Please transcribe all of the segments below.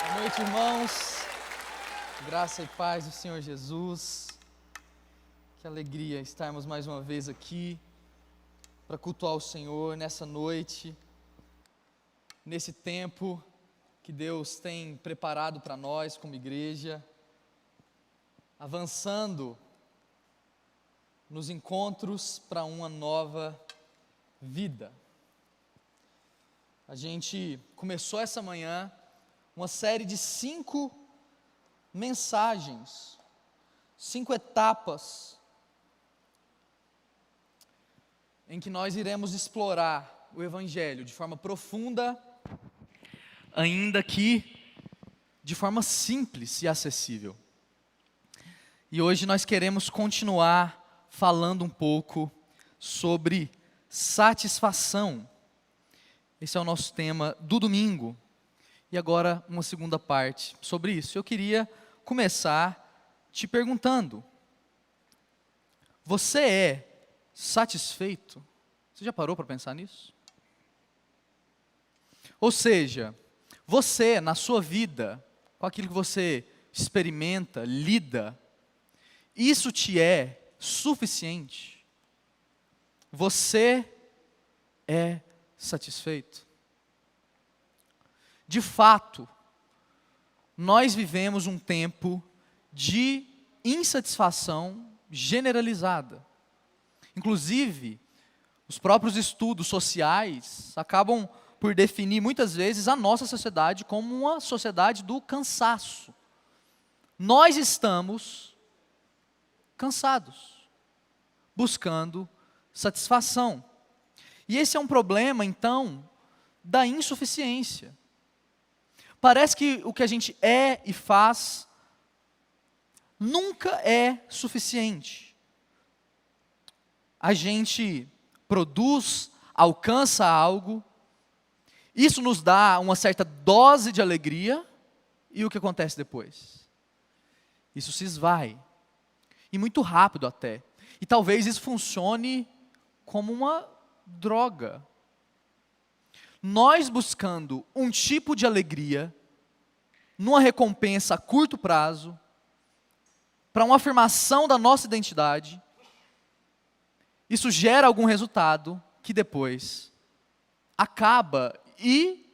Boa noite, irmãos. Graça e paz do Senhor Jesus. Que alegria estarmos mais uma vez aqui para cultuar o Senhor nessa noite, nesse tempo que Deus tem preparado para nós como igreja, avançando nos encontros para uma nova vida. A gente começou essa manhã uma série de 5 mensagens, 5 etapas, em que nós iremos explorar o Evangelho de forma profunda, ainda que de forma simples e acessível. E hoje nós queremos continuar falando um pouco sobre satisfação. Esse é o nosso tema do domingo. E agora uma segunda parte sobre isso. Eu queria começar te perguntando: você é satisfeito? Você já parou para pensar nisso? Ou seja, você na sua vida, com aquilo que você experimenta, lida, isso te é suficiente? Você é satisfeito? De fato, nós vivemos um tempo de insatisfação generalizada. Inclusive, os próprios estudos sociais acabam por definir muitas vezes a nossa sociedade como uma sociedade do cansaço. Nós estamos cansados, buscando satisfação. E esse é um problema, então, da insuficiência. Parece que o que a gente é e faz nunca é suficiente. A gente produz, alcança algo, isso nos dá uma certa dose de alegria, e o que acontece depois? Isso se esvai, e muito rápido até. E talvez isso funcione como uma droga. Nós buscando um tipo de alegria, numa recompensa a curto prazo, para uma afirmação da nossa identidade, isso gera algum resultado que depois acaba. E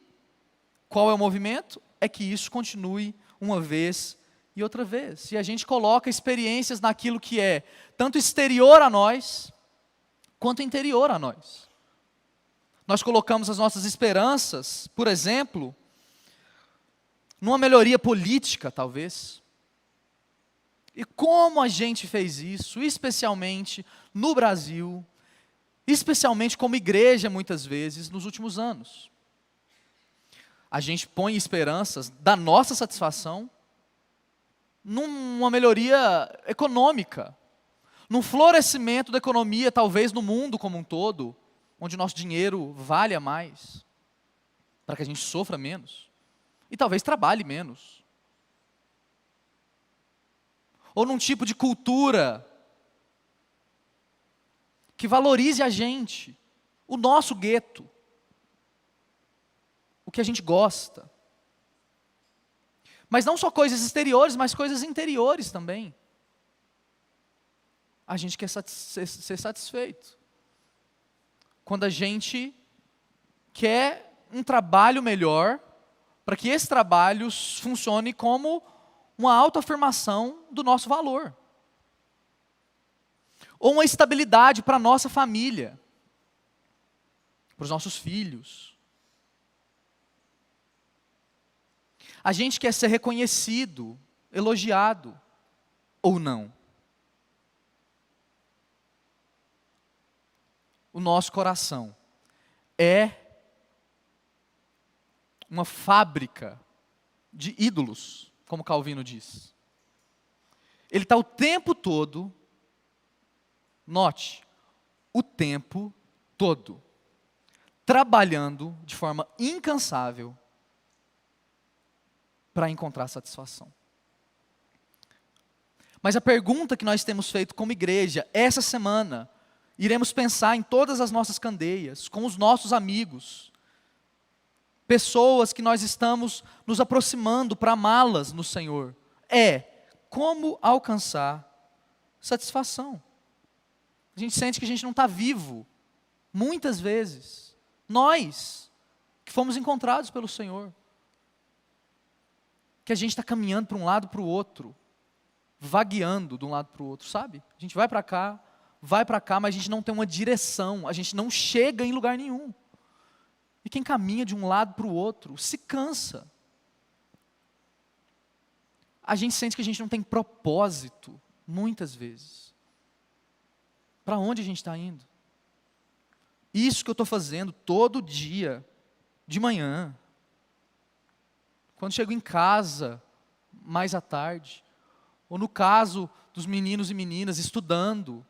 qual é o movimento? É que isso continue uma vez e outra vez. E a gente coloca experiências naquilo que é tanto exterior a nós, quanto interior a nós. Nós colocamos as nossas esperanças, por exemplo, numa melhoria política, talvez. E como a gente fez isso, especialmente no Brasil, especialmente como igreja, muitas vezes, nos últimos anos. A gente põe esperanças da nossa satisfação numa melhoria econômica, num florescimento da economia, talvez no mundo como um todo, onde o nosso dinheiro valha mais, para que a gente sofra menos, e talvez trabalhe menos. Ou num tipo de cultura que valorize a gente, o nosso gueto, o que a gente gosta. Mas não só coisas exteriores, mas coisas interiores também. A gente quer ser satisfeito. Quando a gente quer um trabalho melhor, para que esse trabalho funcione como uma autoafirmação do nosso valor. Ou uma estabilidade para a nossa família, para os nossos filhos. A gente quer ser reconhecido, elogiado, ou não. O nosso coração é uma fábrica de ídolos, como Calvino diz. Ele está o tempo todo, note, o tempo todo, trabalhando de forma incansável para encontrar satisfação. Mas a pergunta que nós temos feito como igreja essa semana, Iremos pensar em todas as nossas candeias, com os nossos amigos, pessoas que nós estamos nos aproximando para amá-las no Senhor. Como alcançar satisfação. A gente sente que a gente não está vivo, muitas vezes. Nós, que fomos encontrados pelo Senhor. Que a gente está caminhando para um lado para o outro, vagueando de um lado para o outro, sabe? A gente vai para cá, mas a gente não tem uma direção, a gente não chega em lugar nenhum. E quem caminha de um lado para o outro se cansa. A gente sente que a gente não tem propósito, muitas vezes. Para onde a gente está indo? Isso que eu estou fazendo todo dia, de manhã, quando chego em casa, mais à tarde, ou no caso dos meninos e meninas estudando.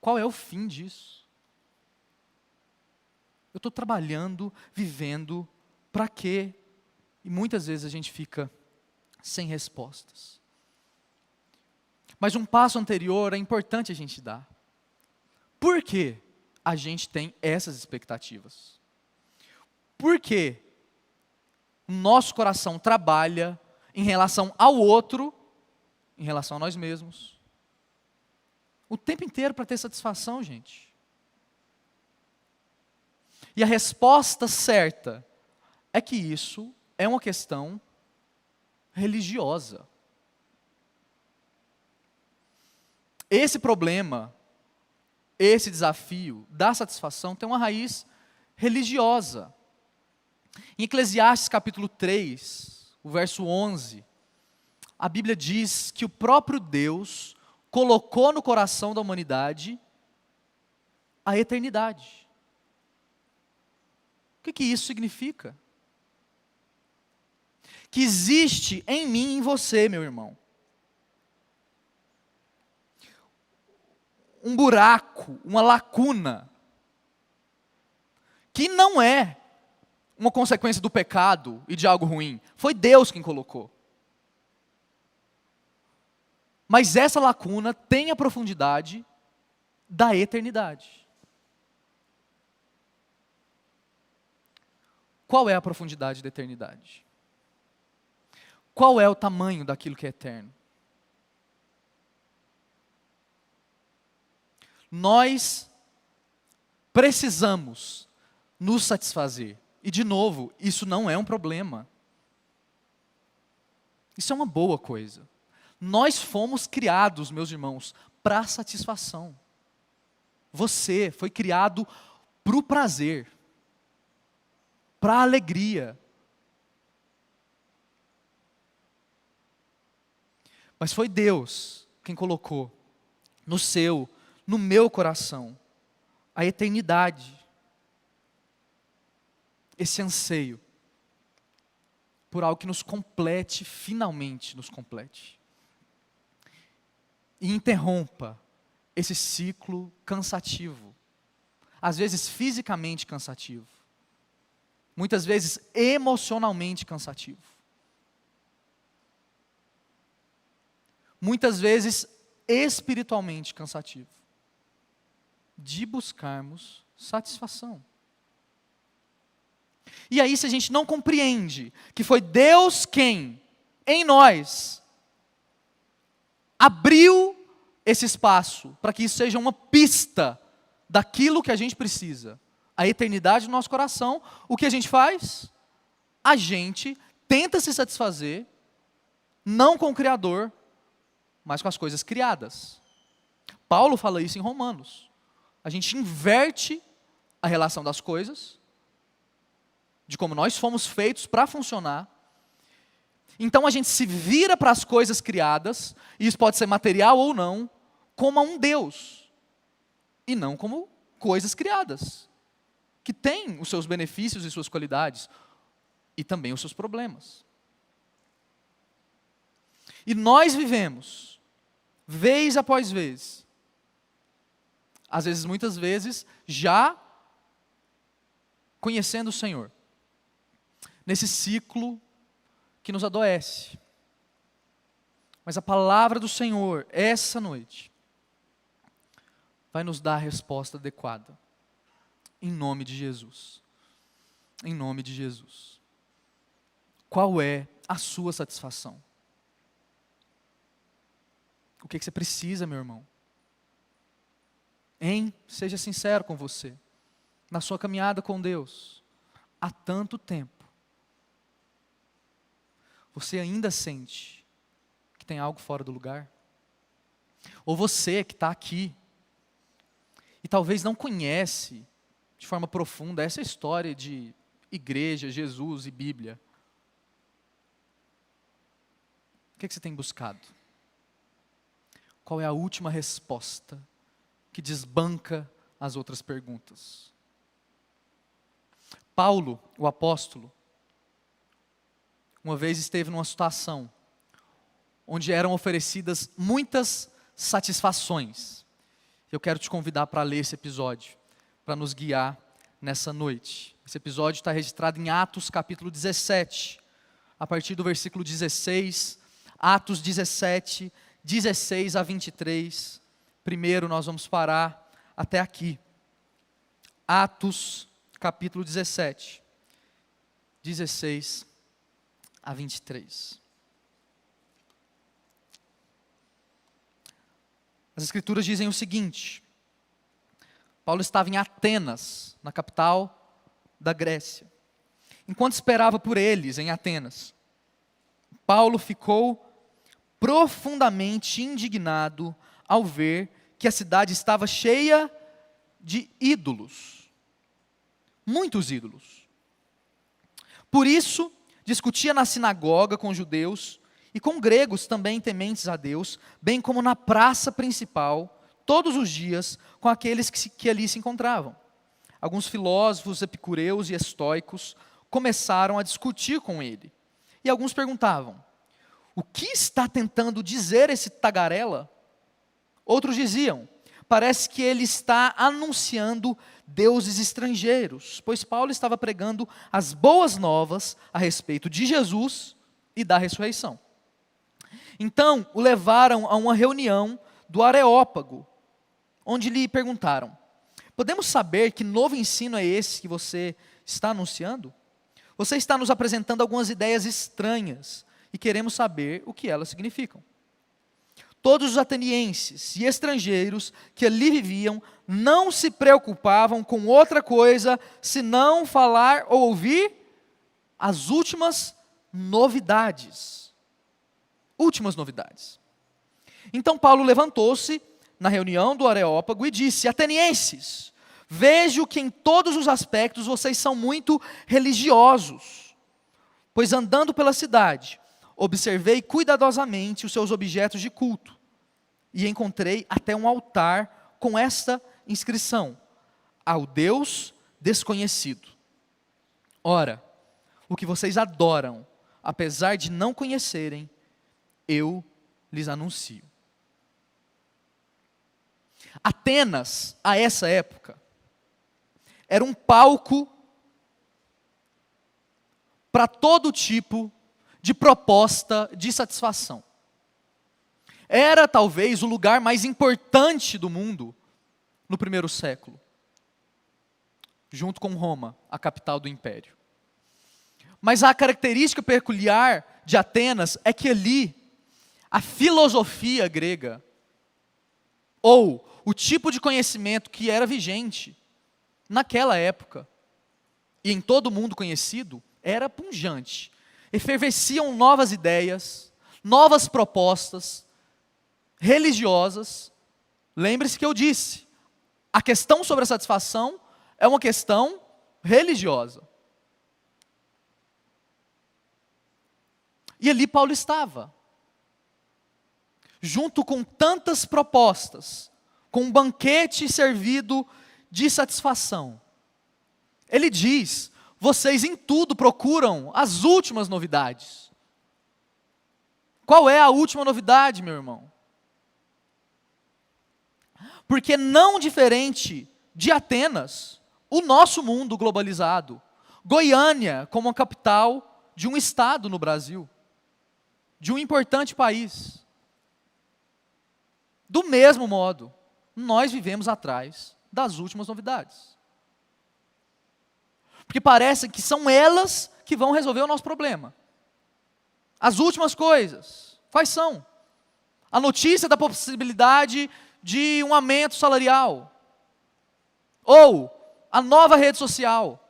Qual é o fim disso? Eu estou trabalhando, vivendo, para quê? E muitas vezes a gente fica sem respostas. Mas um passo anterior é importante a gente dar. Por que a gente tem essas expectativas? Por que o nosso coração trabalha em relação ao outro, em relação a nós mesmos, o tempo inteiro para ter satisfação, gente? E a resposta certa é que isso é uma questão religiosa. Esse problema, esse desafio da satisfação tem uma raiz religiosa. Em Eclesiastes capítulo 3, o verso 11, a Bíblia diz que o próprio Deus colocou no coração da humanidade a eternidade. O que isso significa? Que existe em mim e em você, meu irmão, um buraco, uma lacuna, que não é uma consequência do pecado e de algo ruim. Foi Deus quem colocou. Mas essa lacuna tem a profundidade da eternidade. Qual é a profundidade da eternidade? Qual é o tamanho daquilo que é eterno? Nós precisamos nos satisfazer. E, de novo, isso não é um problema. Isso é uma boa coisa. Nós fomos criados, meus irmãos, para satisfação. Você foi criado para o prazer, para a alegria. Mas foi Deus quem colocou no seu, no meu coração, a eternidade. Esse anseio por algo que nos complete, finalmente nos complete. E interrompa esse ciclo cansativo. Às vezes fisicamente cansativo. Muitas vezes emocionalmente cansativo. Muitas vezes espiritualmente cansativo. De buscarmos satisfação. E aí, se a gente não compreende que foi Deus quem, em nós, abriu esse espaço para que isso seja uma pista daquilo que a gente precisa, a eternidade do nosso coração, o que a gente faz? A gente tenta se satisfazer, não com o Criador, mas com as coisas criadas. Paulo fala isso em Romanos. A gente inverte a relação das coisas, de como nós fomos feitos para funcionar. Então a gente se vira para as coisas criadas, e isso pode ser material ou não, como a um Deus, e não como coisas criadas, que têm os seus benefícios e suas qualidades, e também os seus problemas. E nós vivemos, vez após vez, às vezes, muitas vezes, já conhecendo o Senhor, nesse ciclo que nos adoece. Mas a palavra do Senhor, essa noite, vai nos dar a resposta adequada. Em nome de Jesus. Em nome de Jesus. Qual é a sua satisfação? O que você precisa, meu irmão? Seja sincero com você. Na sua caminhada com Deus, há tanto tempo, você ainda sente que tem algo fora do lugar? Ou você que está aqui e talvez não conhece de forma profunda essa história de igreja, Jesus e Bíblia. O que você tem buscado? Qual é a última resposta que desbanca as outras perguntas? Paulo, o apóstolo, uma vez esteve numa situação onde eram oferecidas muitas satisfações. Eu quero te convidar para ler esse episódio, para nos guiar nessa noite. Esse episódio está registrado em Atos capítulo 17, a partir do versículo 16, Atos 17, 16 a 23. Primeiro nós vamos parar até aqui. Atos capítulo 17, 16 a 23. As Escrituras dizem o seguinte: Paulo estava em Atenas, na capital da Grécia. Enquanto esperava por eles em Atenas, Paulo ficou profundamente indignado ao ver que a cidade estava cheia de ídolos. Muitos ídolos. Por isso, discutia na sinagoga com judeus e com gregos também tementes a Deus, bem como na praça principal, todos os dias, com aqueles que ali se encontravam. Alguns filósofos epicureus e estoicos começaram a discutir com ele. E alguns perguntavam: o que está tentando dizer esse tagarela? Outros diziam: parece que ele está anunciando deuses estrangeiros, pois Paulo estava pregando as boas novas a respeito de Jesus e da ressurreição. Então o levaram a uma reunião do Areópago, onde lhe perguntaram: podemos saber que novo ensino é esse que você está anunciando? Você está nos apresentando algumas ideias estranhas e queremos saber o que elas significam. Todos os atenienses e estrangeiros que ali viviam não se preocupavam com outra coisa senão falar ou ouvir as últimas novidades. Últimas novidades. Então Paulo levantou-se na reunião do Areópago e disse: atenienses, vejo que em todos os aspectos vocês são muito religiosos, pois andando pela cidade, observei cuidadosamente os seus objetos de culto e encontrei até um altar com esta inscrição: ao Deus desconhecido. Ora, o que vocês adoram, apesar de não conhecerem, eu lhes anuncio. Atenas, a essa época, era um palco para todo tipo de proposta de satisfação. Era talvez o lugar mais importante do mundo no primeiro século, junto com Roma, a capital do império. Mas a característica peculiar de Atenas é que ali a filosofia grega, ou o tipo de conhecimento que era vigente naquela época, e em todo o mundo conhecido, era pungente. Efervesciam novas ideias, novas propostas religiosas. Lembre-se que eu disse, a questão sobre a satisfação é uma questão religiosa. E ali Paulo estava, junto com tantas propostas, com um banquete servido de satisfação. Ele diz: vocês em tudo procuram as últimas novidades. Qual é a última novidade, meu irmão? Porque não diferente de Atenas, o nosso mundo globalizado, Goiânia como a capital de um estado no Brasil, de um importante país, Do mesmo modo, nós vivemos atrás das últimas novidades. Porque parece que são elas que vão resolver o nosso problema. As últimas coisas, quais são? A notícia da possibilidade de um aumento salarial. Ou a nova rede social.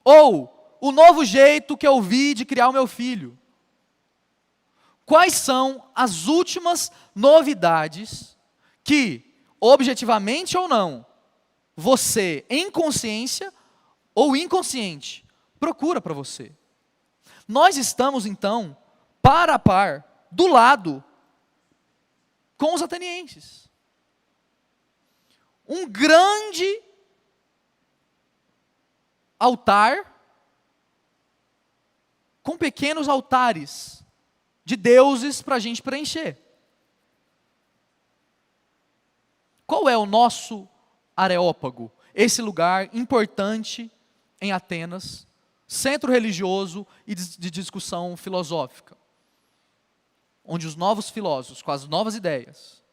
Ou o novo jeito que eu vi de criar o meu filho. Quais são as últimas novidades que, objetivamente ou não, você, em consciência ou inconsciente, procura para você? Nós estamos, então, par a par, do lado, com os atenienses. Um grande altar, com pequenos altares de deuses para a gente preencher. Qual é o nosso Areópago? Esse lugar importante em Atenas, centro religioso e de discussão filosófica, onde os novos filósofos, com as novas ideias,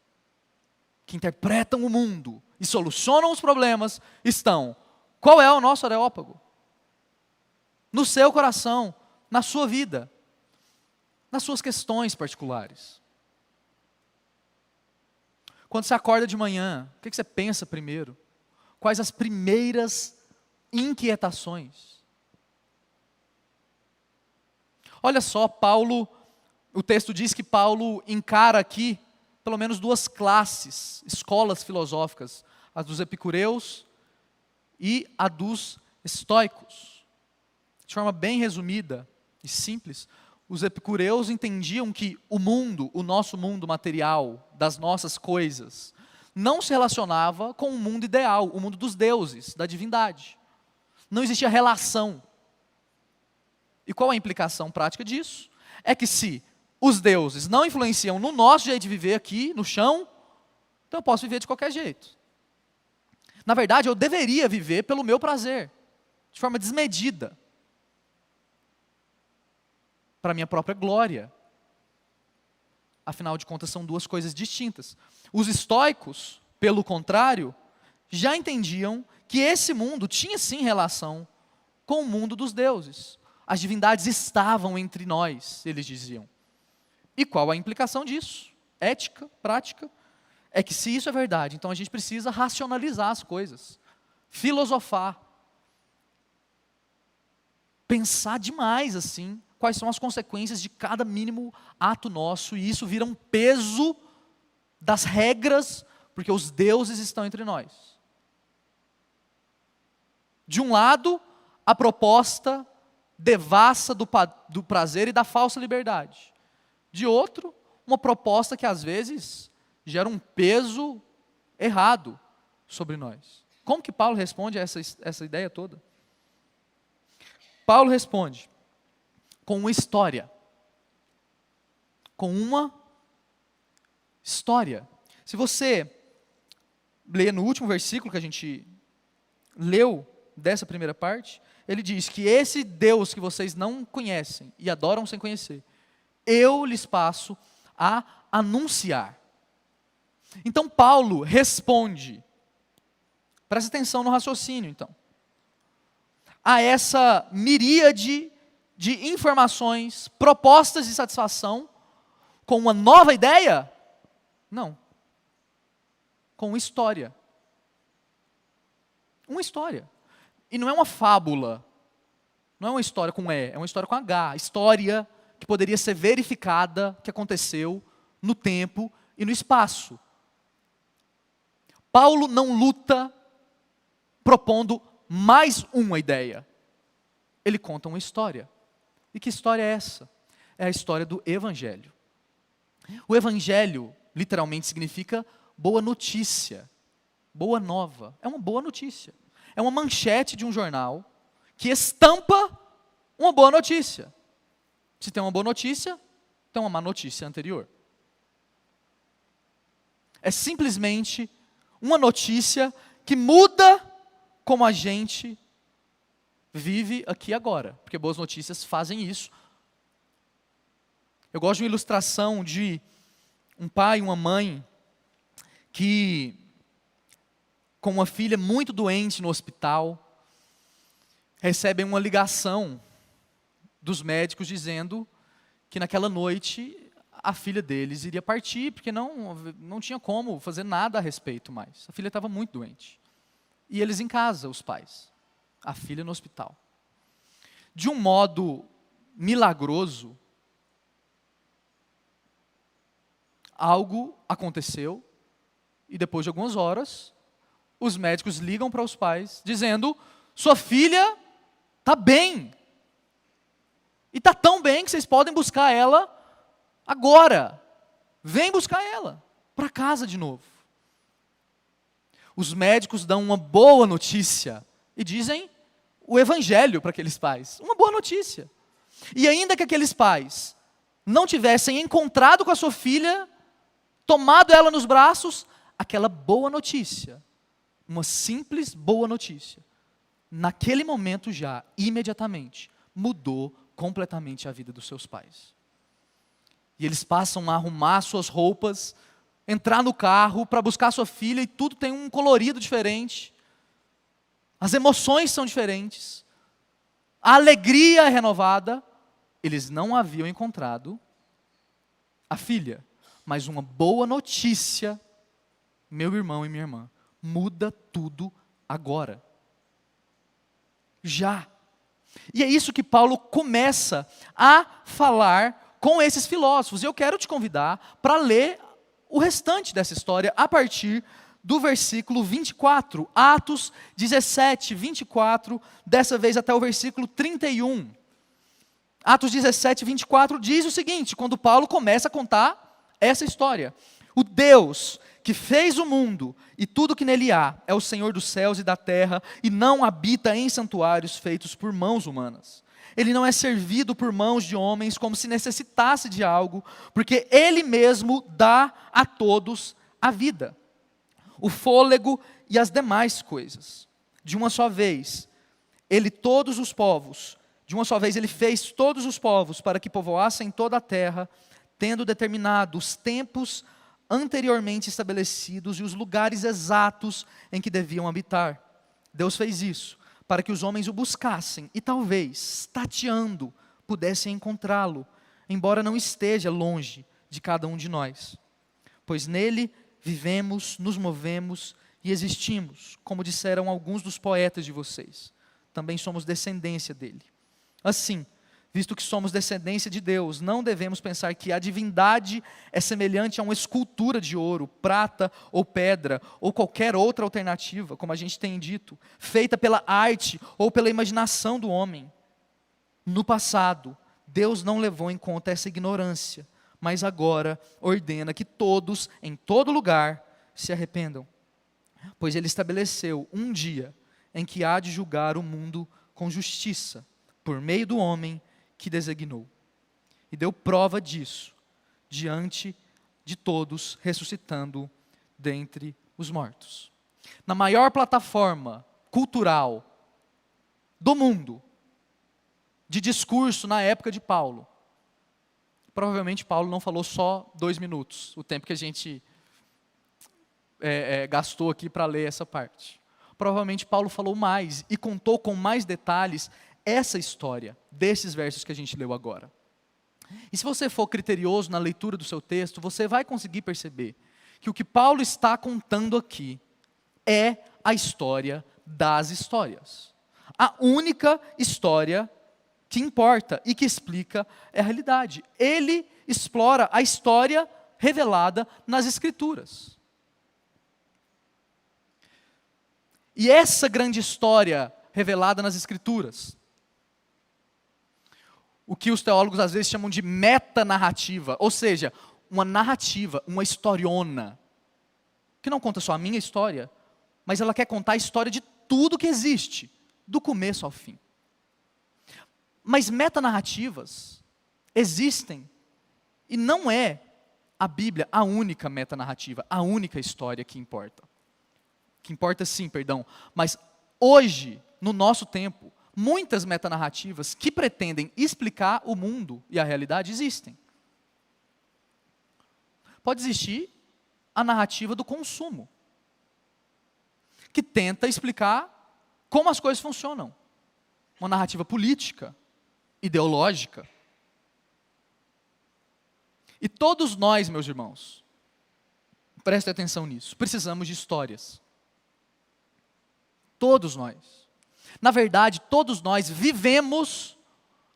que interpretam o mundo e solucionam os problemas, estão. Qual é o nosso Areópago? No seu coração, na sua vida, nas suas questões particulares. Quando você acorda de manhã, o que você pensa primeiro? Quais as primeiras inquietações? Olha só, o texto diz que Paulo encara aqui pelo menos duas classes, escolas filosóficas, a dos epicureus e a dos estoicos. De forma bem resumida e simples, os epicureus entendiam que o mundo, o nosso mundo material, das nossas coisas, não se relacionava com o mundo ideal, o mundo dos deuses, da divindade. Não existia relação. E qual a implicação prática disso? É que se os deuses não influenciam no nosso jeito de viver aqui, no chão, então eu posso viver de qualquer jeito. Na verdade, eu deveria viver pelo meu prazer, de forma desmedida, para a minha própria glória. Afinal de contas, são duas coisas distintas. Os estoicos, pelo contrário, já entendiam que esse mundo tinha sim relação com o mundo dos deuses. As divindades estavam entre nós, eles diziam. E qual a implicação disso? Ética, prática, é que se isso é verdade, então a gente precisa racionalizar as coisas, filosofar, pensar demais assim, quais são as consequências de cada mínimo ato nosso, e isso vira um peso das regras, porque os deuses estão entre nós. De um lado, a proposta devassa do prazer e da falsa liberdade. De outro, uma proposta que às vezes gera um peso errado sobre nós. Como que Paulo responde a essa ideia toda? Paulo responde com uma história. Com uma história. Se você ler no último versículo que a gente leu dessa primeira parte, ele diz que esse Deus que vocês não conhecem e adoram sem conhecer, eu lhes passo a anunciar. Então Paulo responde, presta atenção no raciocínio então, a essa miríade de informações, propostas de satisfação, com uma nova ideia? Não. Com uma história. Uma história. E não é uma fábula, não é uma história com E, é uma história com H. História que poderia ser verificada, que aconteceu no tempo e no espaço. Paulo não luta propondo mais uma ideia. Ele conta uma história. E que história é essa? É a história do Evangelho. O Evangelho, literalmente, significa boa notícia, boa nova. É uma boa notícia. É uma manchete de um jornal que estampa uma boa notícia. Se tem uma boa notícia, tem uma má notícia anterior. É simplesmente uma notícia que muda como a gente vive aqui agora. Porque boas notícias fazem isso. Eu gosto de uma ilustração de um pai e uma mãe que, com uma filha muito doente no hospital, recebem uma ligação dos médicos dizendo que naquela noite a filha deles iria partir, porque não tinha como fazer nada a respeito mais. A filha estava muito doente. E eles em casa, os pais. A filha no hospital. De um modo milagroso, algo aconteceu, e depois de algumas horas, os médicos ligam para os pais, dizendo: sua filha está bem. E está tão bem que vocês podem buscar ela agora. Vem buscar ela para casa de novo. Os médicos dão uma boa notícia e dizem o evangelho para aqueles pais. Uma boa notícia. E ainda que aqueles pais não tivessem encontrado com a sua filha, tomado ela nos braços, aquela boa notícia, uma simples boa notícia, naquele momento já, imediatamente, mudou completamente a vida dos seus pais. E eles passam a arrumar suas roupas, entrar no carro para buscar sua filha, e tudo tem um colorido diferente. As emoções são diferentes. A alegria é renovada. Eles não haviam encontrado a filha, mas uma boa notícia, meu irmão e minha irmã, muda tudo agora. Já. E é isso que Paulo começa a falar com esses filósofos. E eu quero te convidar para ler o restante dessa história a partir do versículo 24. Atos 17, 24, dessa vez até o versículo 31. Atos 17, 24 diz o seguinte, quando Paulo começa a contar essa história. O Deus que fez o mundo e tudo que nele há, é o Senhor dos céus e da terra, e não habita em santuários feitos por mãos humanas. Ele não é servido por mãos de homens como se necessitasse de algo, porque Ele mesmo dá a todos a vida, o fôlego e as demais coisas. De uma só vez, Ele fez todos os povos para que povoassem toda a terra, tendo determinado os tempos anteriormente estabelecidos e os lugares exatos em que deviam habitar. Deus fez isso para que os homens o buscassem e talvez, tateando, pudessem encontrá-lo, embora não esteja longe de cada um de nós. Pois nele vivemos, nos movemos e existimos, como disseram alguns dos poetas de vocês. Também somos descendência dele. Assim, visto que somos descendência de Deus, não devemos pensar que a divindade é semelhante a uma escultura de ouro, prata ou pedra, ou qualquer outra alternativa, como a gente tem dito, feita pela arte ou pela imaginação do homem. No passado, Deus não levou em conta essa ignorância, mas agora ordena que todos, em todo lugar, se arrependam. Pois Ele estabeleceu um dia em que há de julgar o mundo com justiça, por meio do homem que designou. E deu prova disso, diante de todos, ressuscitando dentre os mortos. Na maior plataforma cultural do mundo, de discurso na época de Paulo, provavelmente Paulo não falou só 2 minutos, o tempo que a gente gastou aqui para ler essa parte. Provavelmente Paulo falou mais e contou com mais detalhes essa história, desses versos que a gente leu agora. E se você for criterioso na leitura do seu texto, você vai conseguir perceber que o que Paulo está contando aqui é a história das histórias. A única história que importa e que explica é a realidade. Ele explora a história revelada nas Escrituras. E essa grande história revelada nas Escrituras, o que os teólogos às vezes chamam de metanarrativa, ou seja, uma narrativa, uma historiona, que não conta só a minha história, mas ela quer contar a história de tudo que existe, do começo ao fim. Mas metanarrativas existem, e não é a Bíblia a única metanarrativa, a única história que importa. Que importa sim, perdão, mas hoje, no nosso tempo, muitas metanarrativas que pretendem explicar o mundo e a realidade existem. Pode existir a narrativa do consumo, que tenta explicar como as coisas funcionam. Uma narrativa política, ideológica. E todos nós, meus irmãos, prestem atenção nisso, precisamos de histórias. Todos nós. Na verdade, todos nós vivemos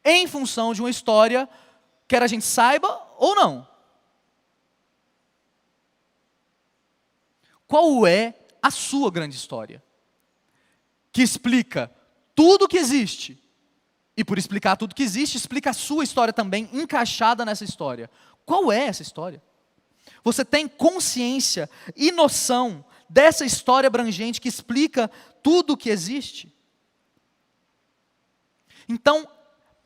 em função de uma história, quer a gente saiba ou não. Qual é a sua grande história? Que explica tudo o que existe. E por explicar tudo que existe, explica a sua história também, encaixada nessa história. Qual é essa história? Você tem consciência e noção dessa história abrangente que explica tudo o que existe? Então,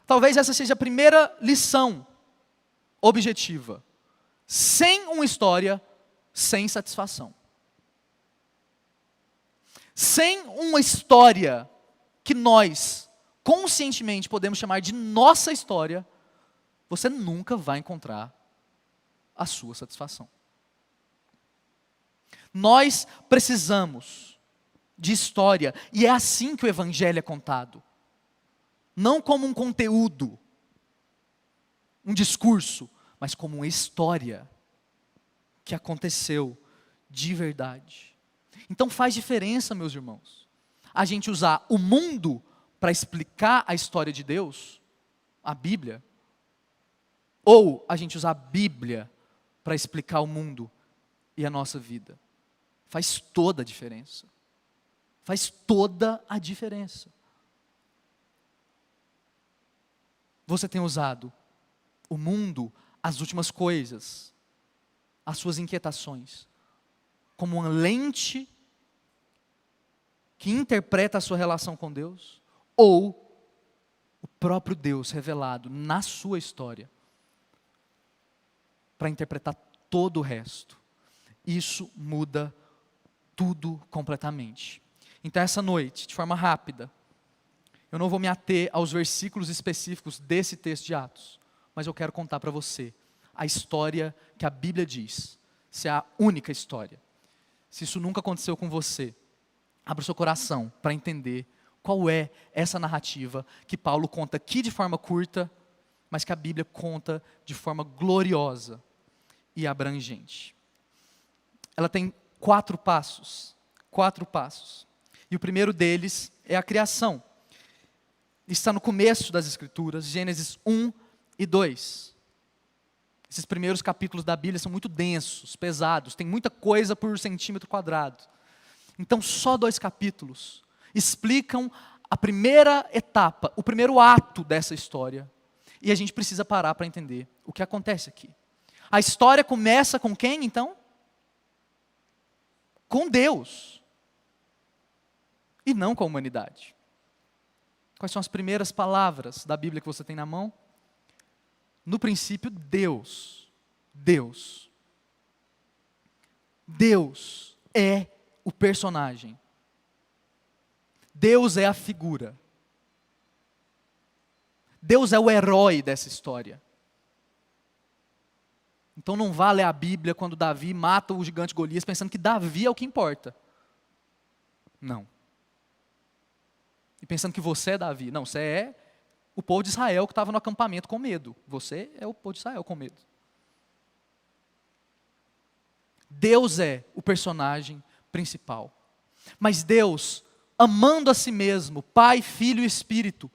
talvez essa seja a primeira lição objetiva. Sem uma história, sem satisfação. Sem uma história que nós, conscientemente, podemos chamar de nossa história, você nunca vai encontrar a sua satisfação. Nós precisamos de história, e é assim que o Evangelho é contado. Não como um conteúdo, um discurso, mas como uma história que aconteceu de verdade. Então faz diferença, meus irmãos, a gente usar o mundo para explicar a história de Deus, a Bíblia, ou a gente usar a Bíblia para explicar o mundo e a nossa vida. Faz toda a diferença. Faz toda a diferença. Você tem usado o mundo, as últimas coisas, as suas inquietações, como uma lente que interpreta a sua relação com Deus, ou o próprio Deus revelado na sua história, para interpretar todo o resto. Isso muda tudo completamente. Então essa noite, de forma rápida, eu não vou me ater aos versículos específicos desse texto de Atos, mas eu quero contar para você a história que a Bíblia diz, se é a única história. Se isso nunca aconteceu com você, abra o seu coração para entender qual é essa narrativa que Paulo conta aqui de forma curta, mas que a Bíblia conta de forma gloriosa e abrangente. Ela tem 4 passos. 4 passos. E o primeiro deles é a criação. Está no começo das Escrituras, Gênesis 1 e 2. Esses primeiros capítulos da Bíblia são muito densos, pesados, tem muita coisa por centímetro quadrado. Então, só 2 capítulos explicam a primeira etapa, o primeiro ato dessa história. E a gente precisa parar para entender o que acontece aqui. A história começa com quem, então? Com Deus. E não com a humanidade. Quais são as primeiras palavras da Bíblia que você tem na mão? No princípio, Deus. Deus. Deus é o personagem. Deus é a figura. Deus é o herói dessa história. Então não vá ler a Bíblia quando Davi mata o gigante Golias pensando que Davi é o que importa. Não. E pensando que você é Davi. Não, você é o povo de Israel que estava no acampamento com medo. Você é o povo de Israel com medo. Deus é o personagem principal. Mas Deus, amando a si mesmo, Pai, Filho e Espírito,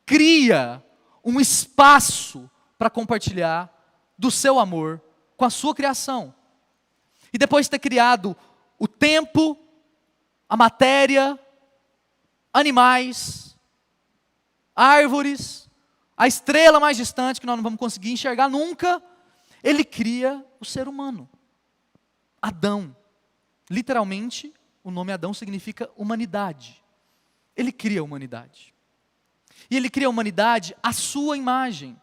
cria um espaço para compartilhar do seu amor com a sua criação. E depois de ter criado o tempo, a matéria, animais, árvores, a estrela mais distante que nós não vamos conseguir enxergar nunca, Ele cria o ser humano. Adão. Literalmente, o nome Adão significa humanidade. Ele cria a humanidade. E Ele cria a humanidade à sua imagem.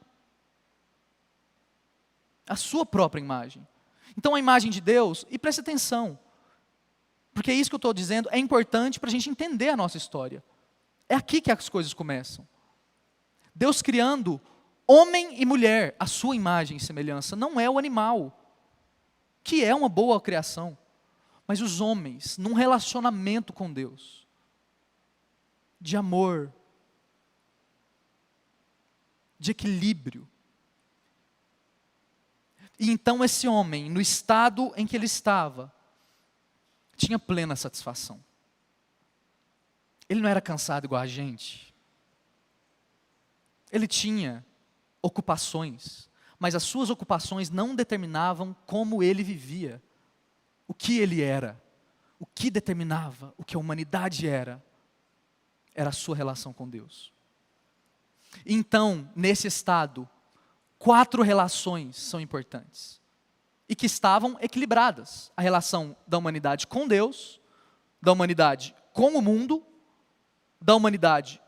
A sua própria imagem. Então a imagem de Deus, e preste atenção, porque é isso que eu estou dizendo, é importante para a gente entender a nossa história. É aqui que as coisas começam. Deus criando homem e mulher, a sua imagem e semelhança, não é o animal. que é uma boa criação. Mas os homens, num relacionamento com Deus, de amor, de equilíbrio. E então esse homem, no estado em que ele estava, tinha plena satisfação. Ele não era cansado igual a gente. Ele tinha ocupações, mas as suas ocupações não determinavam como ele vivia, o que ele era. O que determinava o que a humanidade era a sua relação com Deus. Então, nesse estado, 4 relações são importantes. E que estavam equilibradas. A relação da humanidade com Deus, da humanidade com o mundo, da humanidade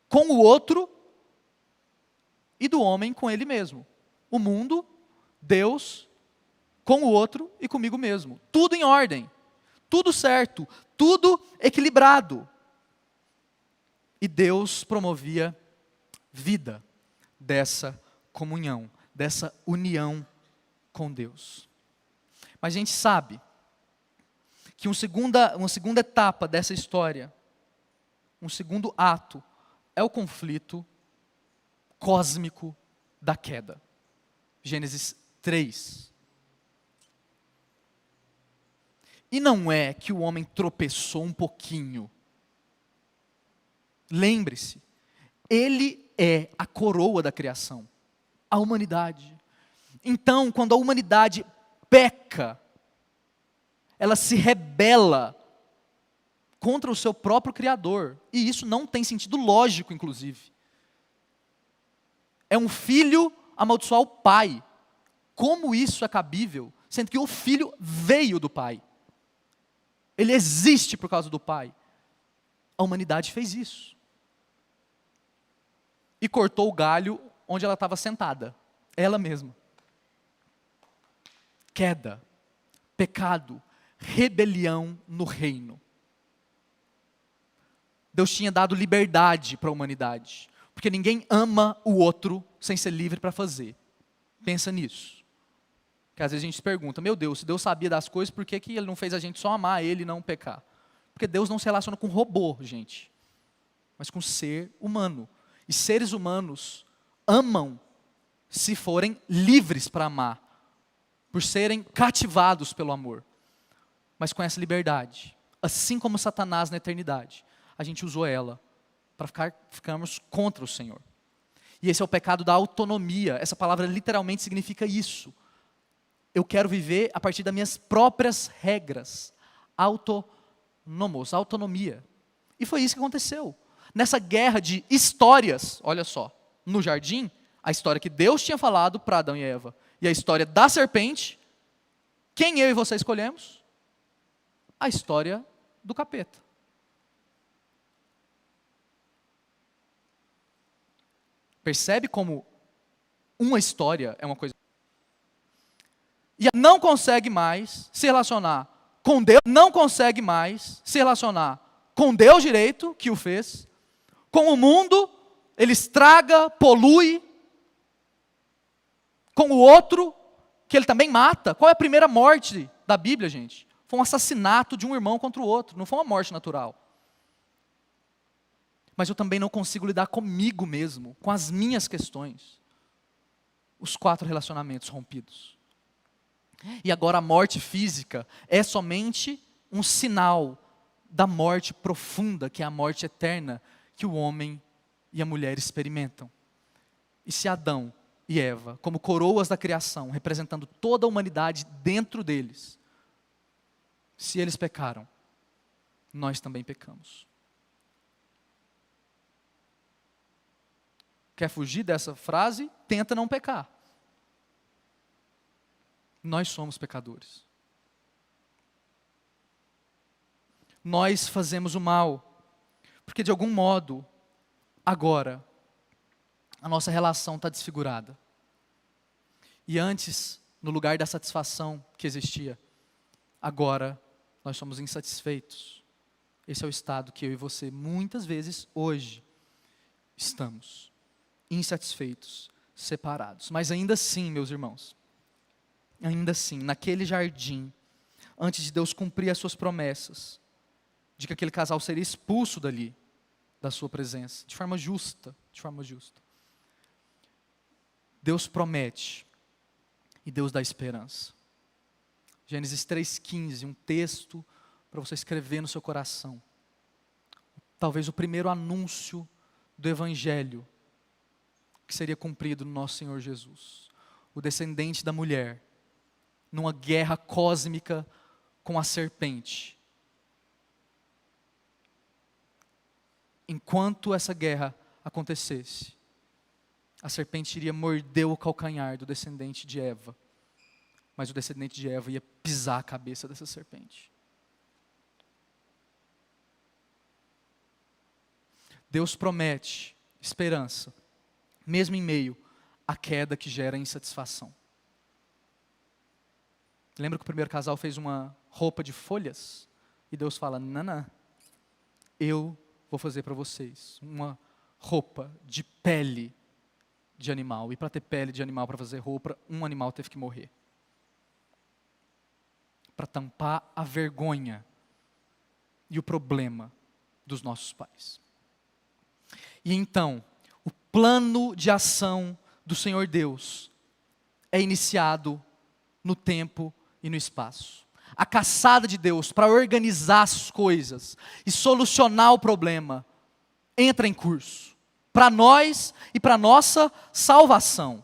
com o outro e do homem com ele mesmo. O mundo, Deus, com o outro e comigo mesmo. Tudo em ordem, tudo certo, tudo equilibrado. E Deus promovia vida dessa comunhão, dessa união com Deus. Mas a gente sabe que uma segunda etapa dessa história, um segundo ato, é o conflito cósmico da queda. Gênesis 3. E não é que o homem tropeçou um pouquinho. Lembre-se, ele é a coroa da criação, a humanidade. Então, quando a humanidade peca, ela se rebela contra o seu próprio Criador. E isso não tem sentido lógico, inclusive. É um filho amaldiçoar o pai. Como isso é cabível, sendo que o filho veio do pai? Ele existe por causa do pai. A humanidade fez isso. E cortou o galho onde ela estava sentada. Ela mesma. Queda, pecado, rebelião no reino. Deus tinha dado liberdade para a humanidade. Porque ninguém ama o outro sem ser livre para fazer. Pensa nisso. Porque às vezes a gente se pergunta, meu Deus, se Deus sabia das coisas, por que Ele não fez a gente só amar Ele e não pecar? Porque Deus não se relaciona com robô, gente. Mas com ser humano. E seres humanos amam se forem livres para amar. Por serem cativados pelo amor. Mas com essa liberdade. Assim como Satanás na eternidade. A gente usou ela para ficarmos contra o Senhor. E esse é o pecado da autonomia. Essa palavra literalmente significa isso. Eu quero viver a partir das minhas próprias regras. Autonomia. E foi isso que aconteceu. Nessa guerra de histórias, olha só, no jardim, a história que Deus tinha falado para Adão e Eva, e a história da serpente, quem eu e você escolhemos? A história do capeta. Percebe como uma história é uma coisa. E não consegue mais se relacionar com Deus, não consegue mais se relacionar com Deus direito, que o fez, com o mundo, ele estraga, polui, com o outro, que ele também mata. Qual é a primeira morte da Bíblia, gente? Foi um assassinato de um irmão contra o outro, não foi uma morte natural. Mas eu também não consigo lidar comigo mesmo, com as minhas questões. Os 4 relacionamentos rompidos. E agora a morte física é somente um sinal da morte profunda, que é a morte eterna, que o homem e a mulher experimentam. E se Adão e Eva, como coroas da criação, representando toda a humanidade dentro deles, se eles pecaram, nós também pecamos. Quer fugir dessa frase? Tenta não pecar. Nós somos pecadores. Nós fazemos o mal, porque de algum modo, agora, a nossa relação está desfigurada. E antes, no lugar da satisfação que existia, agora nós somos insatisfeitos. Esse é o estado que eu e você, muitas vezes, hoje, estamos. Insatisfeitos, separados. Mas ainda assim, meus irmãos, ainda assim, naquele jardim, antes de Deus cumprir as suas promessas, de que aquele casal seria expulso dali, da sua presença, de forma justa, Deus promete e Deus dá esperança. Gênesis 3,15, um texto para você escrever no seu coração. Talvez o primeiro anúncio do Evangelho que seria cumprido no nosso Senhor Jesus. O descendente da mulher, numa guerra cósmica com a serpente. Enquanto essa guerra acontecesse, a serpente iria morder o calcanhar do descendente de Eva. Mas o descendente de Eva ia pisar a cabeça dessa serpente. Deus promete esperança, mesmo em meio à queda que gera insatisfação. Lembra que o primeiro casal fez uma roupa de folhas? E Deus fala, não, eu vou fazer para vocês uma roupa de pele de animal. E para ter pele de animal, para fazer roupa, um animal teve que morrer. Para tampar a vergonha e o problema dos nossos pais. E então, o plano de ação do Senhor Deus é iniciado no tempo e no espaço. A caçada de Deus para organizar as coisas e solucionar o problema entra em curso. Para nós e para nossa salvação.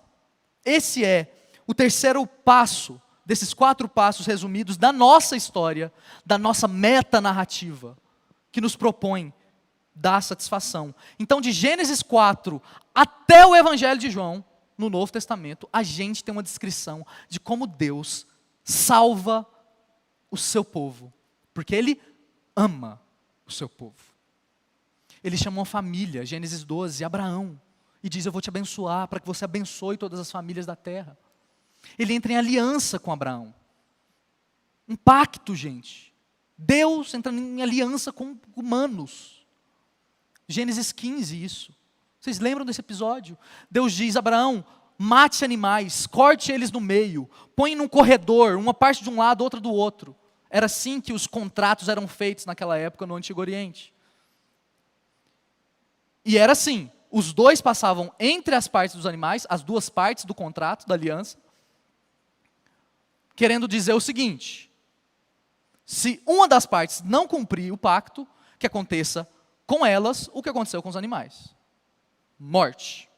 Esse é o terceiro passo desses 4 passos resumidos da nossa história, da nossa meta-narrativa, que nos propõe dar satisfação. Então, de Gênesis 4 até o Evangelho de João, no Novo Testamento, a gente tem uma descrição de como Deus salva o seu povo, porque Ele ama o seu povo. Ele chama uma família, Gênesis 12, Abraão, e diz, eu vou te abençoar para que você abençoe todas as famílias da terra. Ele entra em aliança com Abraão. Um pacto, gente. Deus entra em aliança com humanos. Gênesis 15, isso. Vocês lembram desse episódio? Deus diz, Abraão, mate animais, corte eles no meio, põe num corredor, uma parte de um lado, outra do outro. Era assim que os contratos eram feitos naquela época no Antigo Oriente. E era assim, os dois passavam entre as partes dos animais, as duas partes do contrato, da aliança, querendo dizer o seguinte, se uma das partes não cumprir o pacto, que aconteça com elas o que aconteceu com os animais. Morte.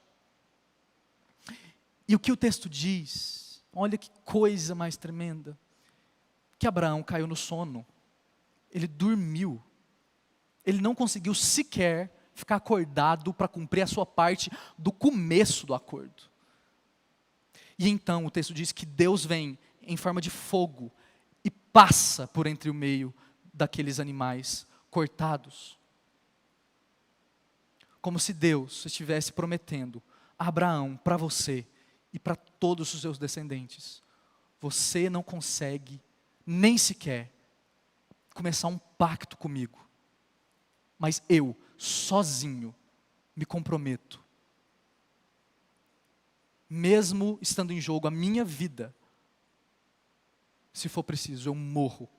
E o que o texto diz, olha que coisa mais tremenda, que Abraão caiu no sono, ele dormiu, ele não conseguiu sequer ficar acordado para cumprir a sua parte do começo do acordo. E então o texto diz que Deus vem em forma de fogo e passa por entre o meio daqueles animais cortados. Como se Deus estivesse prometendo a Abraão, para você e para todos os seus descendentes, você não consegue nem sequer começar um pacto comigo, mas eu, sozinho, me comprometo, mesmo estando em jogo a minha vida, se for preciso, eu morro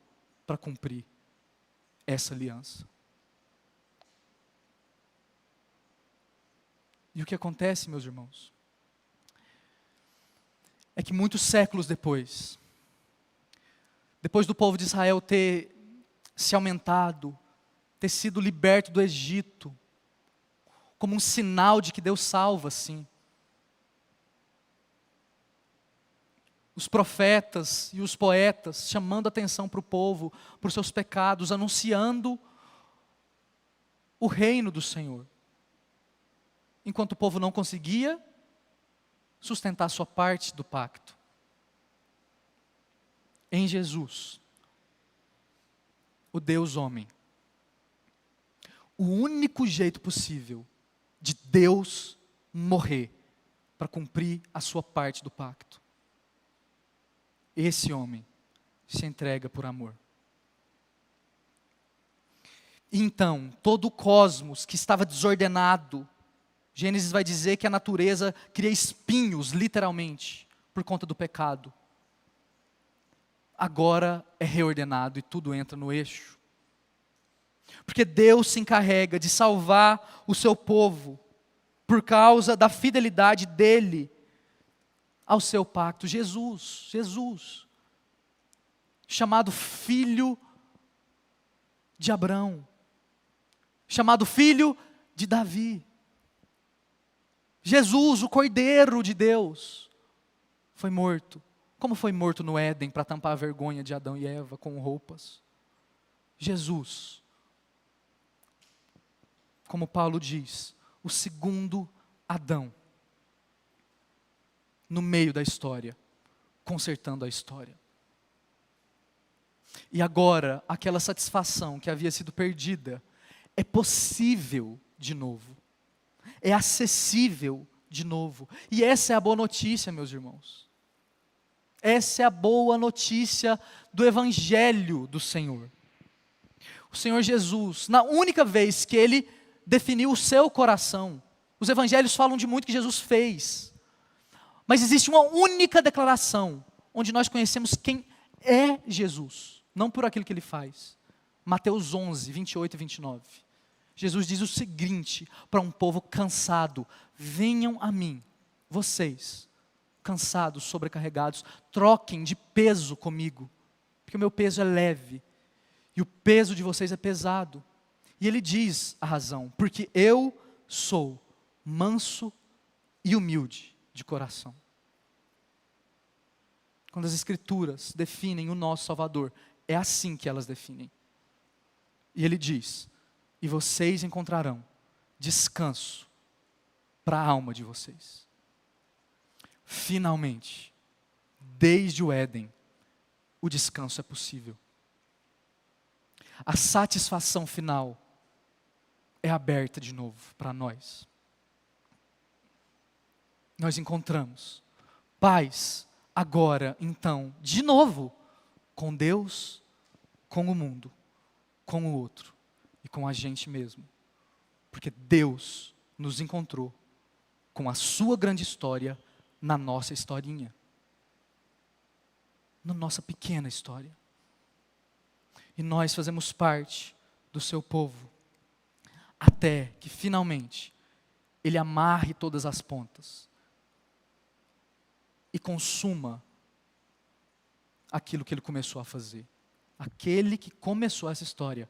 para cumprir essa aliança. E o que acontece, meus irmãos, é que muitos séculos depois do povo de Israel ter se aumentado, ter sido liberto do Egito, como um sinal de que Deus salva, sim. Os profetas e os poetas chamando atenção para o povo, para os seus pecados, anunciando o reino do Senhor. Enquanto o povo não conseguia sustentar sua parte do pacto. Em Jesus, o Deus homem, o único jeito possível de Deus morrer para cumprir a sua parte do pacto. Esse homem se entrega por amor. E então, todo o cosmos que estava desordenado, Gênesis vai dizer que a natureza cria espinhos, literalmente, por conta do pecado. agora é reordenado e tudo entra no eixo. Porque Deus se encarrega de salvar o seu povo por causa da fidelidade dele ao seu pacto. Jesus, chamado filho de Abraão, chamado filho de Davi. Jesus, o Cordeiro de Deus, foi morto. Como foi morto no Éden para tampar a vergonha de Adão e Eva com roupas? Jesus, como Paulo diz, o segundo Adão, no meio da história, consertando a história. E agora, aquela satisfação que havia sido perdida, é possível de novo. É acessível de novo. E essa é a boa notícia, meus irmãos. Essa é a boa notícia do Evangelho do Senhor. O Senhor Jesus, na única vez que Ele definiu o seu coração, os Evangelhos falam de muito que Jesus fez. Mas existe uma única declaração, onde nós conhecemos quem é Jesus, não por aquilo que Ele faz. Mateus 11, 28 e 29. Jesus diz o seguinte para um povo cansado: venham a mim, vocês, cansados, sobrecarregados, troquem de peso comigo, porque o meu peso é leve, e o peso de vocês é pesado. E ele diz a razão: porque eu sou manso e humilde de coração. Quando as Escrituras definem o nosso Salvador, é assim que elas definem. E ele diz: e vocês encontrarão descanso para a alma de vocês. Finalmente, desde o Éden, o descanso é possível. A satisfação final é aberta de novo para nós. Nós encontramos paz agora, então, de novo, com Deus, com o mundo, com o outro e com a gente mesmo. Porque Deus nos encontrou com a sua grande história na nossa historinha. Na nossa pequena história. E nós fazemos parte do seu povo. Até que finalmente Ele amarre todas as pontas. E consuma aquilo que Ele começou a fazer. Aquele que começou essa história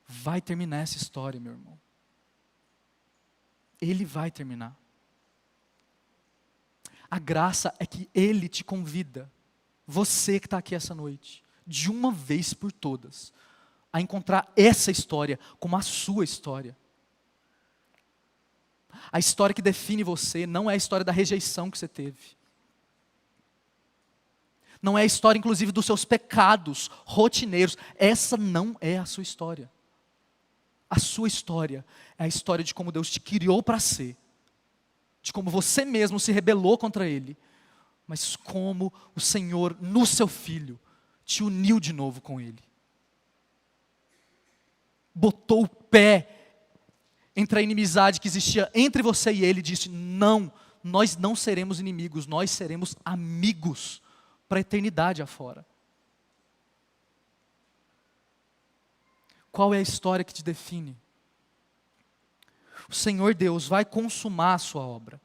vai terminar essa história, meu irmão. Ele vai terminar. A graça é que Ele te convida, você que está aqui essa noite, de uma vez por todas, a encontrar essa história como a sua história. A história que define você não é a história da rejeição que você teve. Não é a história, inclusive, dos seus pecados rotineiros. Essa não é a sua história. A sua história é a história de como Deus te criou para ser. De como você mesmo se rebelou contra Ele. Mas como o Senhor, no seu Filho, te uniu de novo com Ele. Botou o pé entre a inimizade que existia entre você e Ele e disse: não, nós não seremos inimigos, nós seremos amigos para a eternidade afora. Qual é a história que te define? O Senhor Deus vai consumar a sua obra.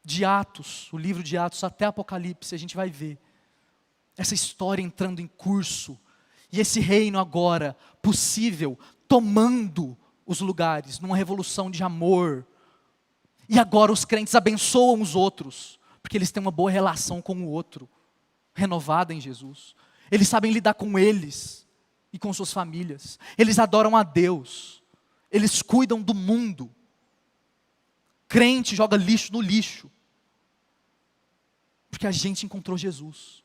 De Atos, o livro de Atos até Apocalipse, a gente vai ver essa história entrando em curso, e esse reino agora possível, tomando os lugares, numa revolução de amor. E agora os crentes abençoam os outros, porque eles têm uma boa relação com o outro, renovada em Jesus. Eles sabem lidar com eles e com suas famílias. Eles adoram a Deus. Eles cuidam do mundo. Crente joga lixo no lixo, porque a gente encontrou Jesus.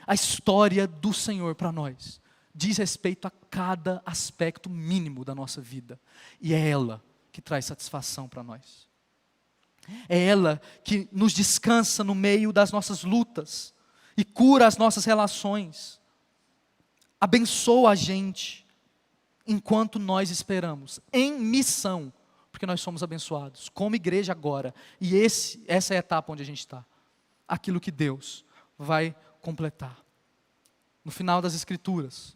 A história do Senhor para nós diz respeito a cada aspecto mínimo da nossa vida. E é ela que traz satisfação para nós. É ela que nos descansa no meio das nossas lutas e cura as nossas relações. Abençoa a gente enquanto nós esperamos, em missão, porque nós somos abençoados, como igreja agora. E essa é a etapa onde a gente está. Aquilo que Deus vai completar. No final das Escrituras,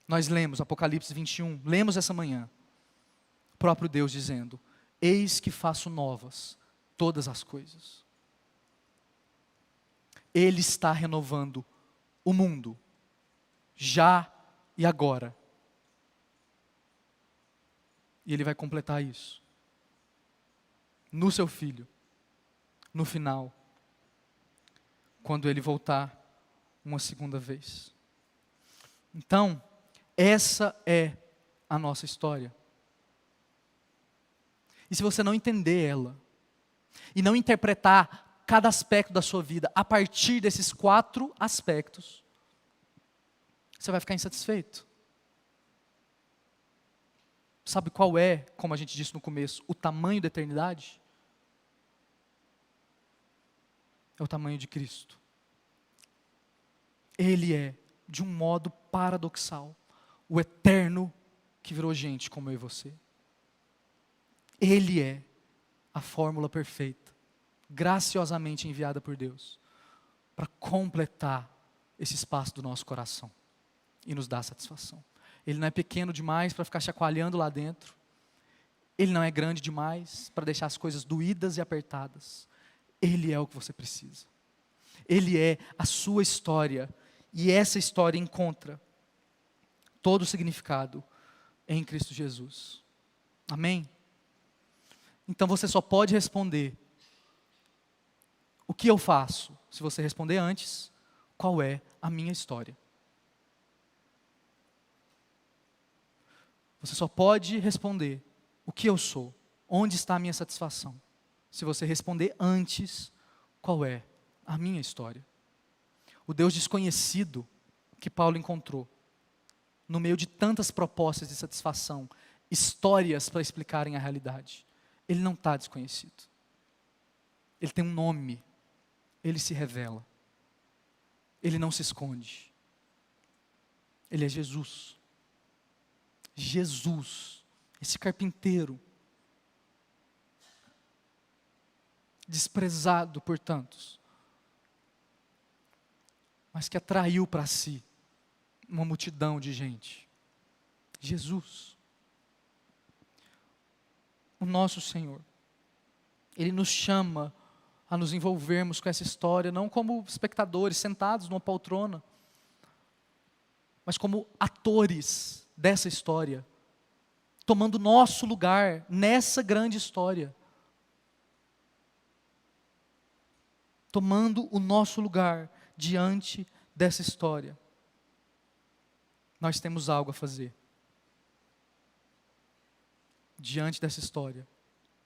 nós lemos Apocalipse 21, lemos essa manhã, o próprio Deus dizendo: eis que faço novas todas as coisas. Ele está renovando o mundo, já e agora. E Ele vai completar isso no seu Filho, no final, quando Ele voltar uma segunda vez. Então, essa é a nossa história. E se você não entender ela, e não interpretar cada aspecto da sua vida a partir desses 4 aspectos, você vai ficar insatisfeito. Sabe qual é, como a gente disse no começo, o tamanho da eternidade? É o tamanho de Cristo. Ele é, de um modo paradoxal, o eterno que virou gente como eu e você. Ele é a fórmula perfeita, graciosamente enviada por Deus, para completar esse espaço do nosso coração e nos dar satisfação. Ele não é pequeno demais para ficar chacoalhando lá dentro. Ele não é grande demais para deixar as coisas doídas e apertadas. Ele é o que você precisa. Ele é a sua história. E essa história encontra todo o significado em Cristo Jesus. Amém? Então você só pode responder: o que eu faço? Se você responder antes, qual é a minha história? Você só pode responder: o que eu sou? Onde está a minha satisfação? Se você responder antes, qual é a minha história? O Deus desconhecido que Paulo encontrou, no meio de tantas propostas de satisfação, histórias para explicarem a realidade, Ele não está desconhecido. Ele tem um nome, Ele se revela, Ele não se esconde. Ele é Jesus. Jesus, esse carpinteiro, desprezado por tantos, mas que atraiu para si uma multidão de gente. Jesus, o nosso Senhor, Ele nos chama a nos envolvermos com essa história, não como espectadores sentados numa poltrona, mas como atores dessa história, tomando nosso lugar nessa grande história. Tomando o nosso lugar diante dessa história. Nós temos algo a fazer. Diante dessa história,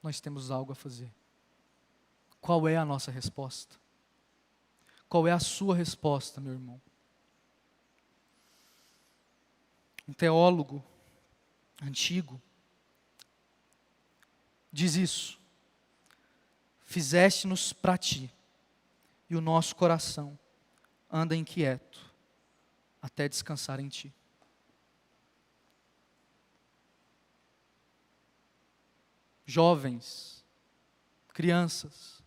nós temos algo a fazer. Qual é a nossa resposta? Qual é a sua resposta, meu irmão? Um teólogo antigo diz isso: fizeste-nos para ti, e o nosso coração anda inquieto até descansar em ti. Jovens, crianças,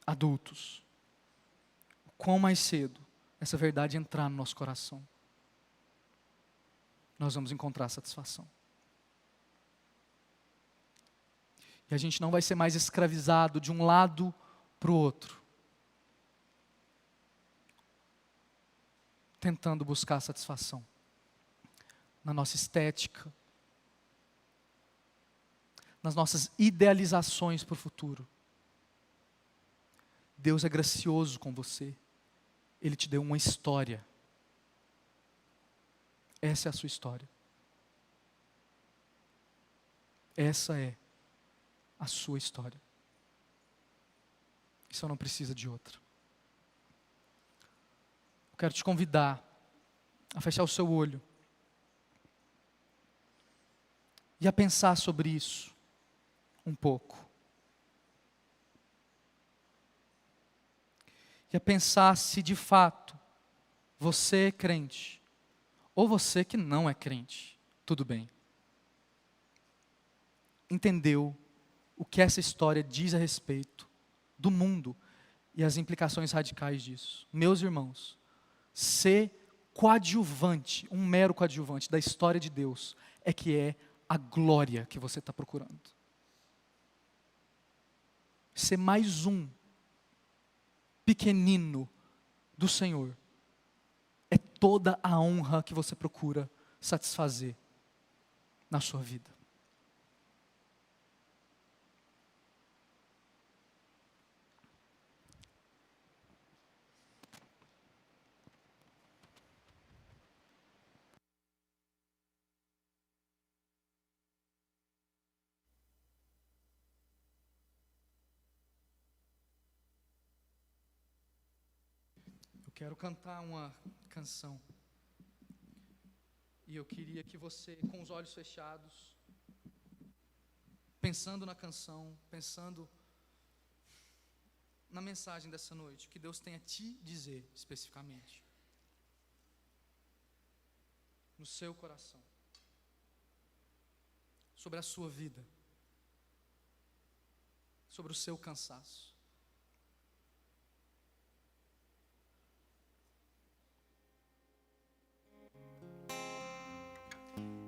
adultos, o quão mais cedo essa verdade entrar no nosso coração, nós vamos encontrar satisfação. E a gente não vai ser mais escravizado de um lado para o outro, tentando buscar satisfação na nossa estética, nas nossas idealizações para o futuro. Deus é gracioso com você. Ele te deu uma história. Essa é a sua história. Essa é a sua história. E você não precisa de outra. Eu quero te convidar a fechar o seu olho e a pensar sobre isso um pouco. E a pensar se de fato você é crente, ou você que não é crente, tudo bem. Entendeu o que essa história diz a respeito do mundo e as implicações radicais disso. Meus irmãos, ser coadjuvante, um mero coadjuvante da história de Deus, é a glória que você está procurando. Ser mais um pequenino do Senhor é toda a honra que você procura satisfazer na sua vida. Eu quero cantar uma canção. E eu queria que você, com os olhos fechados, pensando na canção, pensando na mensagem dessa noite, que Deus tem a te dizer especificamente, no seu coração, sobre a sua vida, sobre o seu cansaço.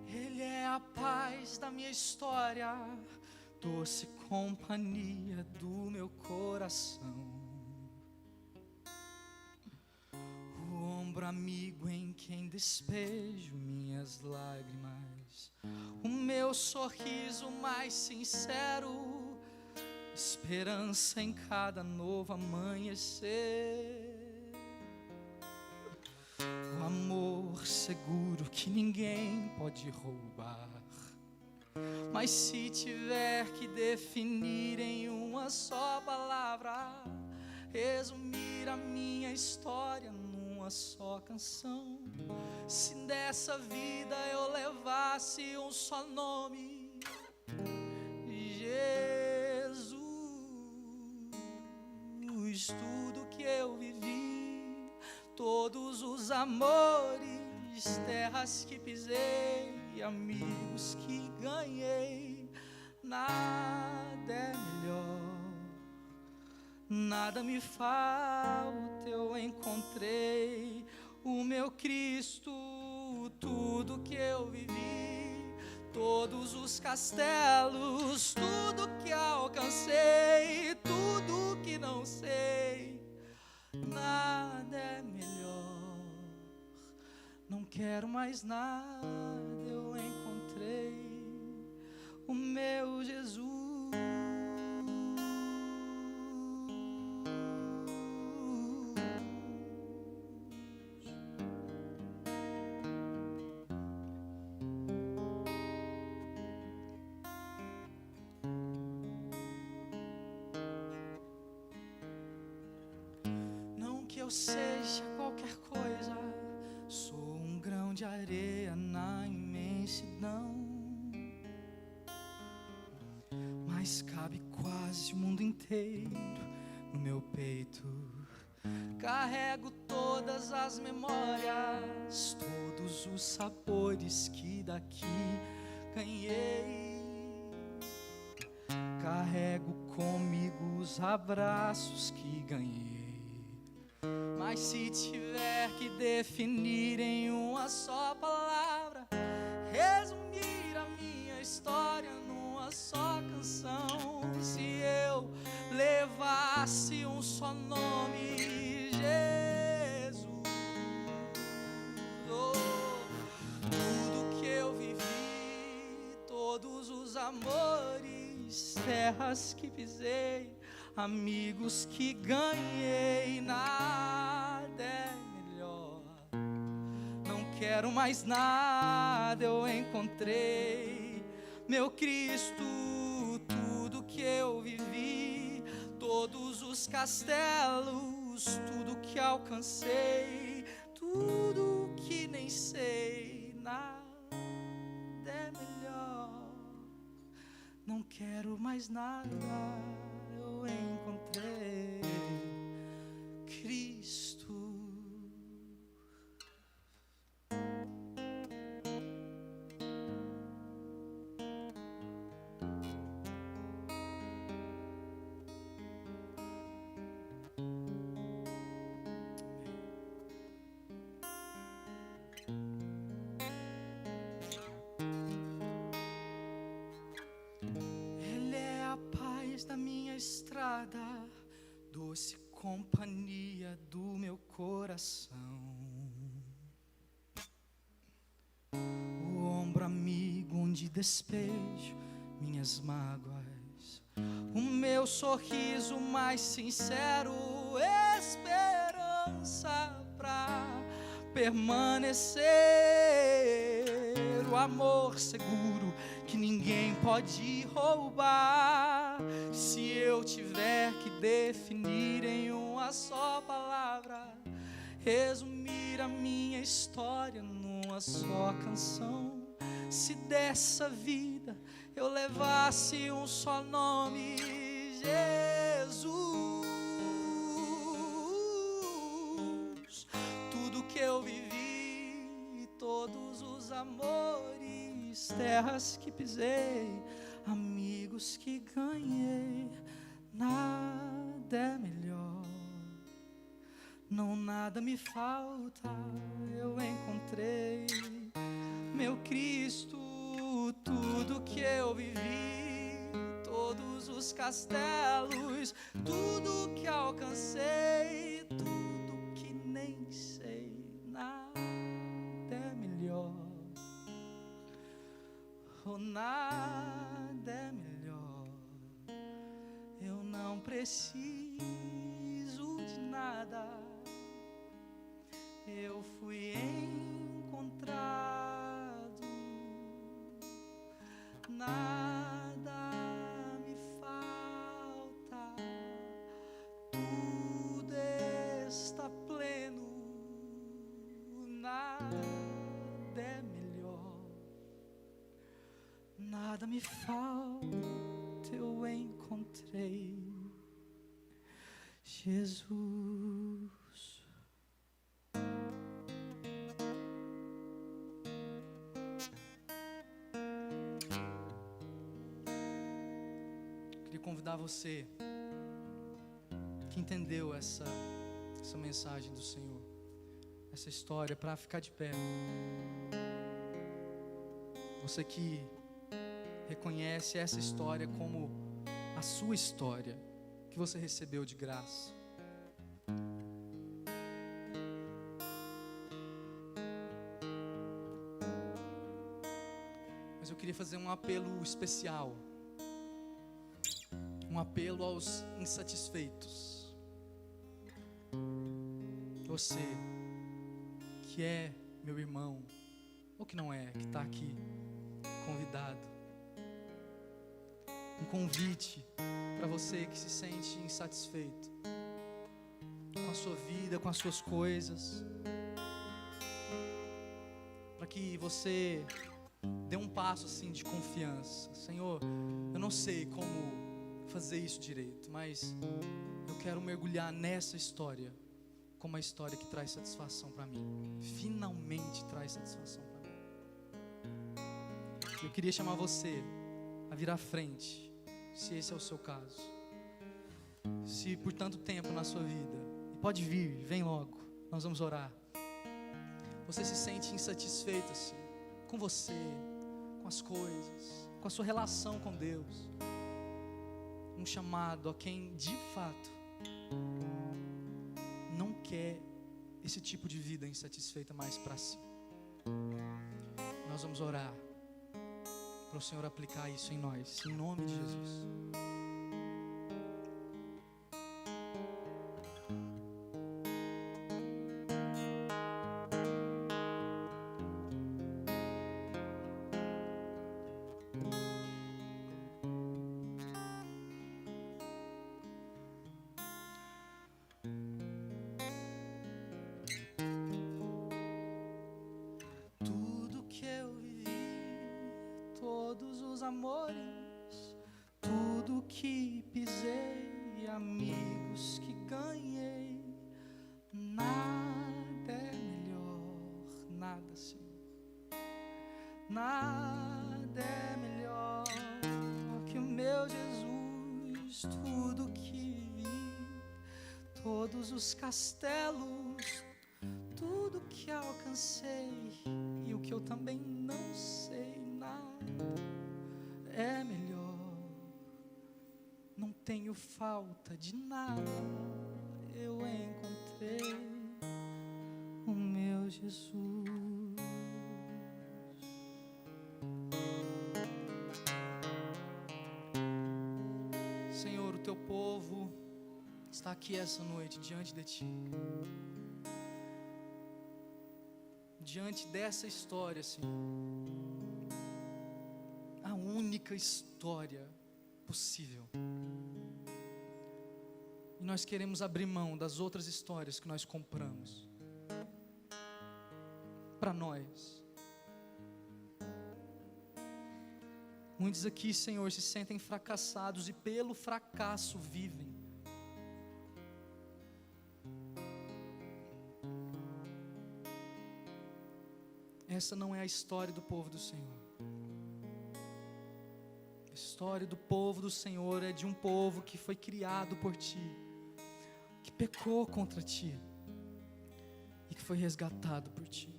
Ele é a paz da minha história, doce companhia do meu coração, o ombro amigo em quem despejo minhas lágrimas, o meu sorriso mais sincero, esperança em cada novo amanhecer, o amor seguro que ninguém pode roubar. Mas se tiver que definir em uma só palavra, resumir a minha história numa só canção, se dessa vida eu levasse um só nome, Jesus, tudo que eu vivi, todos os amores, terras que pisei, amigos que ganhei, nada é melhor, nada me falta, eu encontrei o meu Cristo, tudo que eu vivi, todos os castelos, tudo que alcancei, tudo que não sei, nada é melhor. Não quero mais nada, eu encontrei o meu Jesus. Não que eu seja qualquer coisa, sou um grão de areia na imensidão, mas cabe quase o mundo inteiro no meu peito. Carrego todas as memórias, todos os sabores que daqui ganhei. Carrego comigo os abraços que ganhei. Mas se tiver que definir em uma só palavra, resumir a minha história numa só canção, se eu levasse um só nome, Jesus, tudo que eu vivi, todos os amores, terras que pisei, amigos que ganhei, nada é melhor. Não quero mais nada, eu encontrei meu Cristo, tudo que eu vivi, todos os castelos, tudo que alcancei, tudo que nem sei, nada é melhor. Não quero mais nada, eu encontrei Cristo. da minha estrada, doce companhia do meu coração. O ombro amigo onde despejo minhas mágoas, o meu sorriso mais sincero, esperança pra permanecer, o amor seguro que ninguém pode roubar. Se eu tiver que definir em uma só palavra, resumir a minha história numa só canção, se dessa vida eu levasse um só nome, Jesus. Tudo que eu vivi, todos os amores, terras que pisei, amigos que ganhei, nada é melhor. Não, nada me falta, eu encontrei meu Cristo. Tudo que eu vivi, todos os castelos, tudo que alcancei, tudo que nem sei, nada é melhor. Oh, nada é melhor. Eu não preciso de nada. Eu fui encontrado, nada me falta, tudo está pleno, nada é melhor, nada me falta, eu encontrei Jesus. Queria convidar você que entendeu essa mensagem do Senhor, essa história, para ficar de pé. Você que reconhece essa história como a sua história, que você recebeu de graça. Mas eu queria fazer um apelo especial. Um apelo aos insatisfeitos. Você que é meu irmão, ou que não é, que está aqui convidado. Um convite para você que se sente insatisfeito com a sua vida, com as suas coisas, para que você dê um passo assim de confiança. Senhor, eu não sei como fazer isso direito, mas eu quero mergulhar nessa história como uma história que traz satisfação para mim. Finalmente traz satisfação para mim. Eu queria chamar você a vir à frente, se esse é o seu caso. Se por tanto tempo na sua vida, e pode vir, vem logo, nós vamos orar. Você se sente insatisfeito assim, com você, com as coisas, com a sua relação com Deus. Um chamado a quem de fato não quer esse tipo de vida insatisfeita mais para si. Nós vamos orar para o Senhor aplicar isso em nós, em nome de Jesus. Todos os amores, tudo que pisei, amigos que ganhei, nada é melhor, nada, Senhor, nada é melhor que o meu Jesus. Tudo que vi, todos os castelos, tudo que alcancei e o que eu também não sei, nada é melhor. Não tenho falta de nada, eu encontrei o meu Jesus. Senhor, o teu povo está aqui essa noite diante de ti, diante dessa história, Senhor, a única história possível. E nós queremos abrir mão das outras histórias que nós compramos para nós. Muitos aqui, Senhor, se sentem fracassados e pelo fracasso vivem. Essa não é a história do povo do Senhor. A história do povo do Senhor é de um povo que foi criado por Ti, que pecou contra Ti e que foi resgatado por Ti.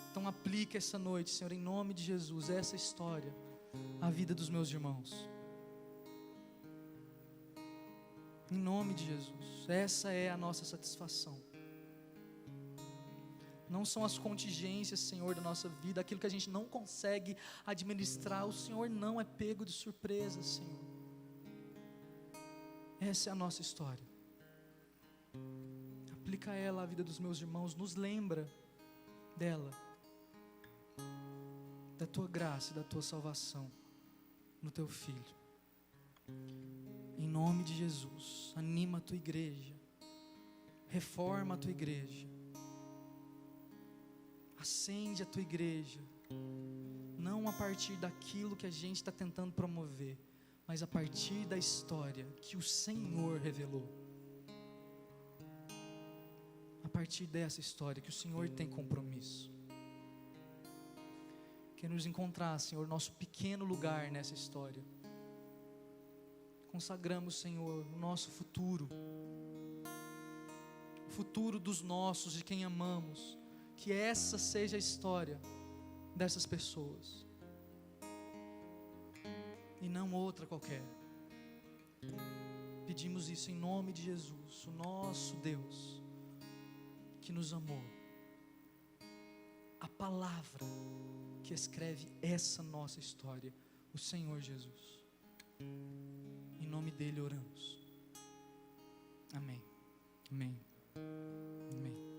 Então aplica essa noite, Senhor, em nome de Jesus, essa história à vida dos meus irmãos. Em nome de Jesus, essa é a nossa satisfação. Não são as contingências, Senhor, da nossa vida, aquilo que a gente não consegue administrar. O Senhor não é pego de surpresa, Senhor. Essa é a nossa história. Aplica ela à vida dos meus irmãos, nos lembra dela, da tua graça e da tua salvação no teu Filho. Em nome de Jesus, anima a tua igreja, reforma a tua igreja, acende a tua igreja, não a partir daquilo que a gente está tentando promover, mas a partir da história que o Senhor revelou. A partir dessa história que o Senhor tem compromisso. Quer nos encontrar, Senhor, nosso pequeno lugar nessa história. Consagramos, Senhor, o nosso futuro, o futuro dos nossos, de quem amamos. Que essa seja a história dessas pessoas e não outra qualquer. Pedimos isso em nome de Jesus, o nosso Deus, que nos amou. A palavra que escreve essa nossa história, o Senhor Jesus. Em nome dele oramos. Amém. Amém. Amém.